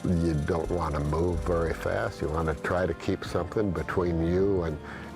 you don't want to move very fast. You want to try to keep something between you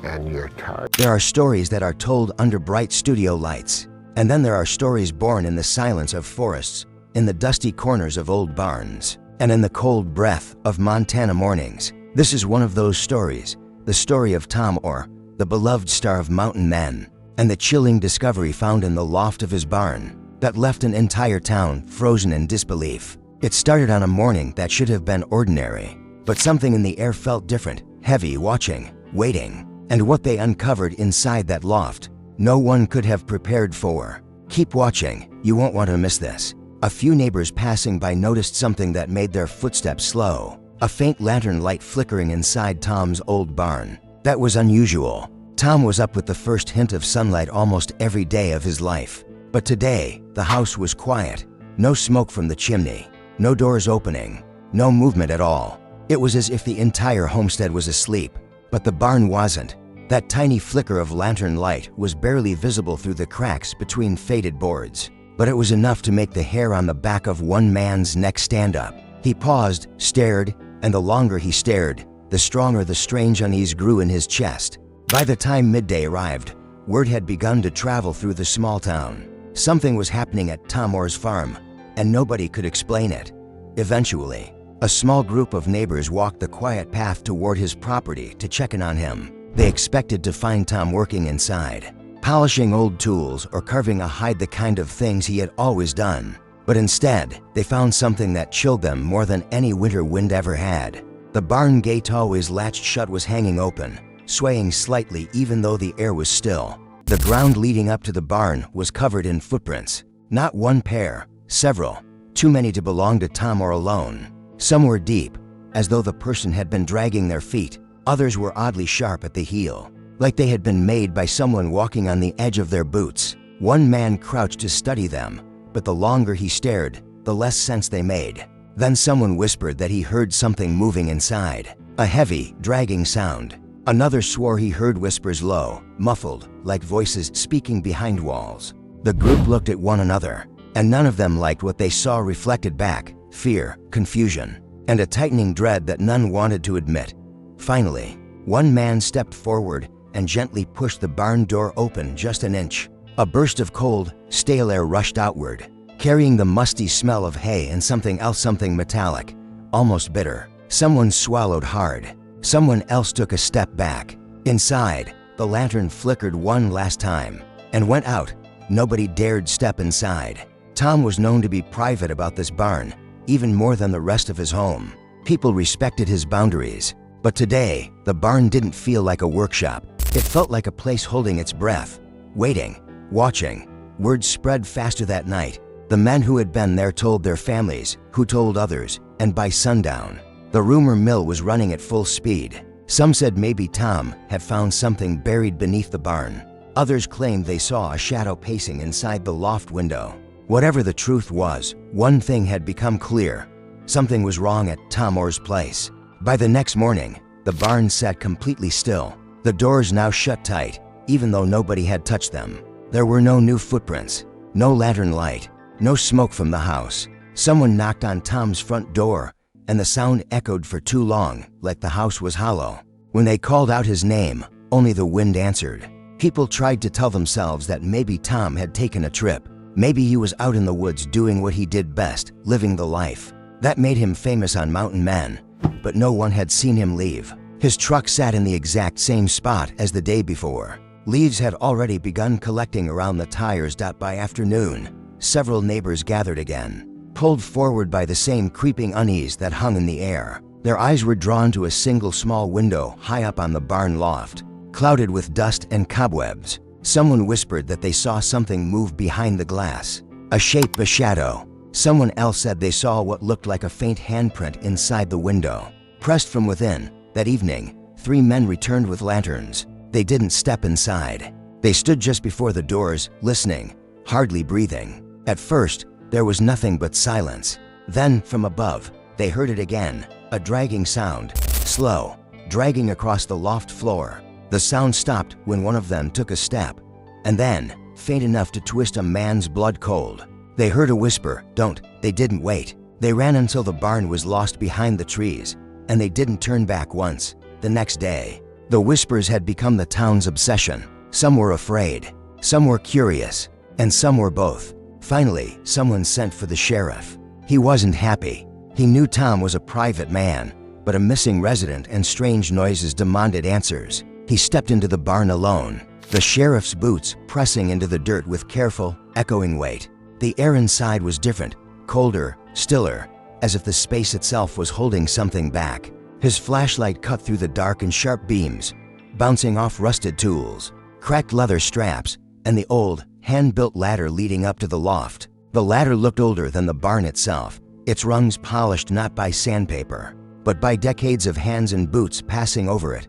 and your target. There are stories that are told under bright studio lights, and then there are stories born in the silence of forests, in the dusty corners of old barns, and in the cold breath of Montana mornings. This is one of those stories, the story of Tom Oar, the beloved star of mountain men, and the chilling discovery found in the loft of his barn that left an entire town frozen in disbelief. It started on a morning that should have been ordinary, but something in the air felt different, heavy, watching, waiting, and what they uncovered inside that loft, no one could have prepared for. Keep watching, you won't want to miss this. A few neighbors passing by noticed something that made their footsteps slow. A faint lantern light flickering inside Tom's old barn. That was unusual. Tom was up with the first hint of sunlight almost every day of his life. But today, the house was quiet. No smoke from the chimney. No doors opening. No movement at all. It was as if the entire homestead was asleep. But the barn wasn't. That tiny flicker of lantern light was barely visible through the cracks between faded boards. But it was enough to make the hair on the back of one man's neck stand up. He paused, stared, and the longer he stared, the stronger the strange unease grew in his chest. By the time midday arrived, word had begun to travel through the small town. Something was happening at Tom Oar's farm, and nobody could explain it. Eventually, a small group of neighbors walked the quiet path toward his property to check in on him. They expected to find Tom working inside, polishing old tools or carving a hide, the kind of things he had always done. But instead, they found something that chilled them more than any winter wind ever had. The barn gate, always latched shut, was hanging open, swaying slightly even though the air was still. The ground leading up to the barn was covered in footprints. Not one pair, several, too many to belong to Tom Oar alone. Some were deep, as though the person had been dragging their feet. Others were oddly sharp at the heel, like they had been made by someone walking on the edge of their boots. One man crouched to study them, but the longer he stared, the less sense they made. Then someone whispered that he heard something moving inside, a heavy, dragging sound. Another swore he heard whispers, low, muffled, like voices speaking behind walls. The group looked at one another, and none of them liked what they saw reflected back: fear, confusion, and a tightening dread that none wanted to admit. Finally, one man stepped forward and gently pushed the barn door open just an inch. A burst of cold, stale air rushed outward, carrying the musty smell of hay and something else, something metallic, almost bitter. Someone swallowed hard. Someone else took a step back. Inside, the lantern flickered one last time and went out. Nobody dared step inside. Tom was known to be private about this barn, even more than the rest of his home. People respected his boundaries. But today, the barn didn't feel like a workshop. It felt like a place holding its breath, waiting, watching. Word spread faster that night. The men who had been there told their families, who told others, and by sundown, the rumor mill was running at full speed. Some said maybe Tom had found something buried beneath the barn. Others claimed they saw a shadow pacing inside the loft window. Whatever the truth was, one thing had become clear. Something was wrong at Tom Oar's place. By the next morning, the barn sat completely still. The doors now shut tight, even though nobody had touched them. There were no new footprints, no lantern light, no smoke from the house. Someone knocked on Tom's front door, and the sound echoed for too long, like the house was hollow. When they called out his name, only the wind answered. People tried to tell themselves that maybe Tom had taken a trip. Maybe he was out in the woods doing what he did best, living the life that made him famous on Mountain Men. But no one had seen him leave. His truck sat in the exact same spot as the day before. Leaves had already begun collecting around the tires. By afternoon, several neighbors gathered again, pulled forward by the same creeping unease that hung in the air. Their eyes were drawn to a single small window high up on the barn loft, clouded with dust and cobwebs. Someone whispered that they saw something move behind the glass, a shape, a shadow. Someone else said they saw what looked like a faint handprint inside the window. Pressed from within, that evening, 3 men returned with lanterns. They didn't step inside. They stood just before the doors, listening, hardly breathing. At first, there was nothing but silence. Then, from above, they heard it again, a dragging sound, slow, dragging across the loft floor. The sound stopped when one of them took a step, and then, faint enough to twist a man's blood cold. They heard a whisper, "Don't." They didn't wait. They ran until the barn was lost behind the trees, and they didn't turn back once. The next day, the whispers had become the town's obsession. Some were afraid, some were curious, and some were both. Finally, someone sent for the sheriff. He wasn't happy. He knew Tom was a private man, but a missing resident and strange noises demanded answers. He stepped into the barn alone, the sheriff's boots pressing into the dirt with careful, echoing weight. The air inside was different, colder, stiller, as if the space itself was holding something back. His flashlight cut through the dark and sharp beams, bouncing off rusted tools, cracked leather straps, and the old, hand-built ladder leading up to the loft. The ladder looked older than the barn itself, its rungs polished not by sandpaper, but by decades of hands and boots passing over it.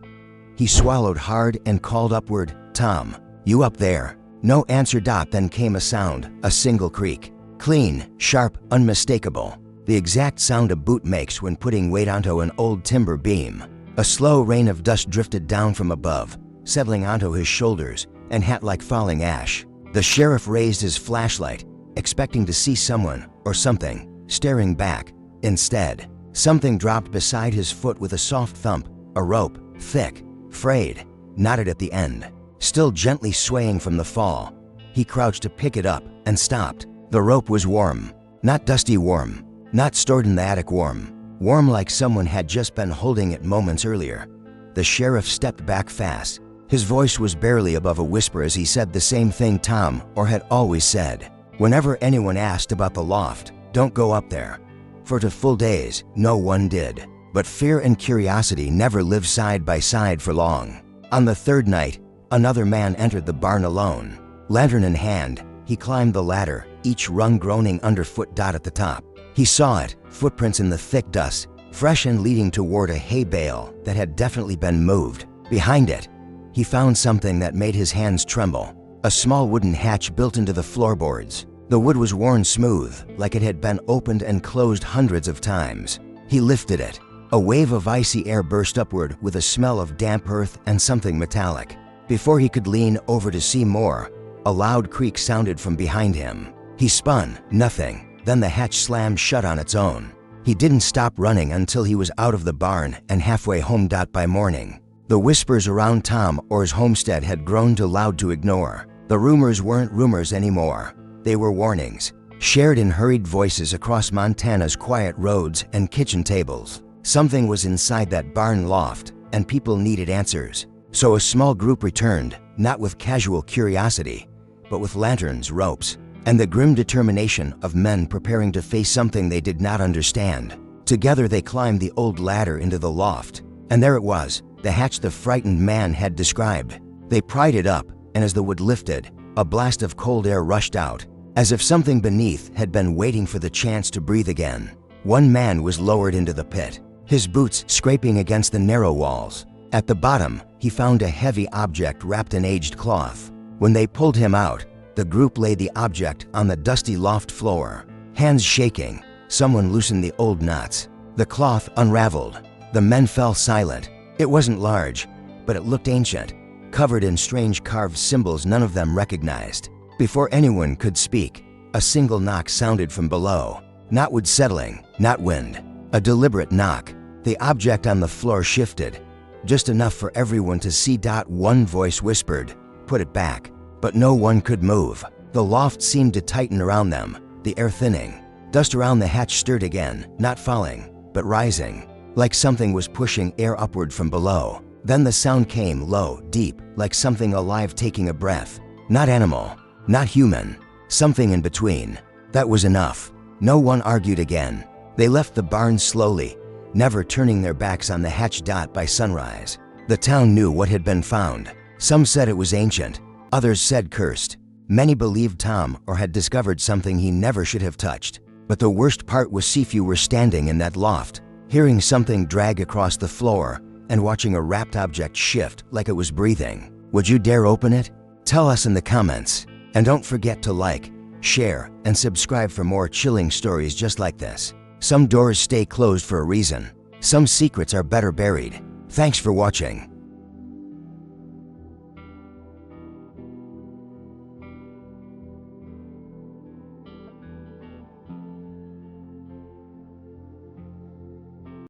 He swallowed hard and called upward, "Tom, you up there?" No answer. Then came a sound, a single creak. Clean, sharp, unmistakable. The exact sound a boot makes when putting weight onto an old timber beam. A slow rain of dust drifted down from above, settling onto his shoulders and hat like falling ash. The sheriff raised his flashlight, expecting to see someone or something staring back. Instead, something dropped beside his foot with a soft thump. A rope, thick, frayed, knotted at the end, still gently swaying from the fall. He crouched to pick it up and stopped. The rope was warm, not dusty warm, not stored in the attic warm, warm like someone had just been holding it moments earlier. The sheriff stepped back fast. His voice was barely above a whisper as he said the same thing Tom Oar had always said. Whenever anyone asked about the loft, "Don't go up there." For 2 full days, no one did. But fear and curiosity never lived side by side for long. On the 3rd night, another man entered the barn alone. Lantern in hand, he climbed the ladder, each rung groaning underfoot. At the top, he saw it, footprints in the thick dust, fresh and leading toward a hay bale that had definitely been moved. Behind it, he found something that made his hands tremble. A small wooden hatch built into the floorboards. The wood was worn smooth, like it had been opened and closed hundreds of times. He lifted it. A wave of icy air burst upward with a smell of damp earth and something metallic. Before he could lean over to see more, a loud creak sounded from behind him. He spun, nothing. Then the hatch slammed shut on its own. He didn't stop running until he was out of the barn and halfway home. By morning, the whispers around Tom Oar's homestead had grown too loud to ignore. The rumors weren't rumors anymore. They were warnings, shared in hurried voices across Montana's quiet roads and kitchen tables. Something was inside that barn loft, and people needed answers. So a small group returned, not with casual curiosity, but with lanterns, ropes, and the grim determination of men preparing to face something they did not understand. Together they climbed the old ladder into the loft, and there it was, the hatch the frightened man had described. They pried it up, and as the wood lifted, a blast of cold air rushed out, as if something beneath had been waiting for the chance to breathe again. One man was lowered into the pit, his boots scraping against the narrow walls. At the bottom, he found a heavy object wrapped in aged cloth. When they pulled him out, the group laid the object on the dusty loft floor. Hands shaking, someone loosened the old knots. The cloth unraveled. The men fell silent. It wasn't large, but it looked ancient, covered in strange carved symbols none of them recognized. Before anyone could speak, a single knock sounded from below. Not wood settling, not wind. A deliberate knock. The object on the floor shifted, just enough for everyone to see. One voice whispered, "Put it back." But no one could move. The loft seemed to tighten around them, the air thinning. Dust around the hatch stirred again, not falling, but rising, like something was pushing air upward from below. Then the sound came low, deep, like something alive taking a breath. Not animal, not human, something in between. That was enough. No one argued again. They left the barn slowly, never turning their backs on the hatch. By sunrise, the town knew what had been found. Some said it was ancient, others said cursed. Many believed Tom Oar had discovered something he never should have touched. But the worst part was see few were standing in that loft, hearing something drag across the floor and watching a wrapped object shift like it was breathing. Would you dare open it? Tell us in the comments. And don't forget to like, share, and subscribe for more chilling stories just like this. Some doors stay closed for a reason. Some secrets are better buried. Thanks for watching.